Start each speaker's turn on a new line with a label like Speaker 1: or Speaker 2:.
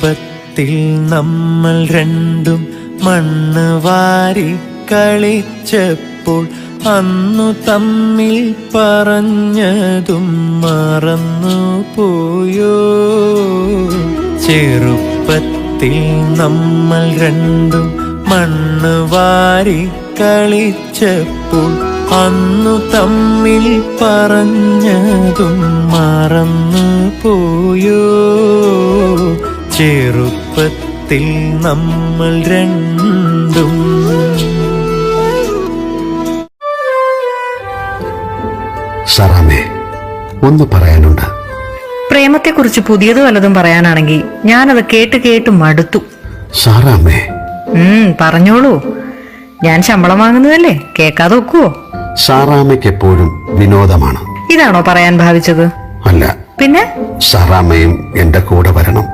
Speaker 1: ചെറുപ്പത്തിൽ നമ്മൾ രണ്ടും മണ്ണ് വാരി കളിച്ചപ്പോൾ അന്നു തമ്മിൽ പറഞ്ഞതും മറന്നു പോയോ? ചെറുപ്പത്തിൽ നമ്മൾ രണ്ടും മണ്ണ് വാരി കളിച്ചപ്പോൾ അന്നു തമ്മിൽ പറഞ്ഞതും മറന്നു പോയോ? ചെറുപ്പത്തിൽ നമ്മൾ രണ്ടും.
Speaker 2: സാറാമേ, ഒന്ന് പറയാനുണ്ട്.
Speaker 3: പ്രേമത്തെക്കുറിച്ച് പുതിയത് വല്ലതും പറയാനാണെങ്കിൽ ഞാനത് കേട്ട് കേട്ട് മടുത്തു.
Speaker 2: സാറാമേ.
Speaker 3: പറഞ്ഞോളൂ. ഞാൻ ശമ്പളം വാങ്ങുന്നതല്ലേ, കേൾക്കാതെ ഒക്കുവോ?
Speaker 2: സാറാമയ്ക്ക് എപ്പോഴും വിനോദമാണ്.
Speaker 3: ഇതാണോ പറയാൻ ഭാവിച്ചത്?
Speaker 2: അല്ല.
Speaker 3: പിന്നെ?
Speaker 2: സാറാമയും എന്റെ കൂടെ വരണം.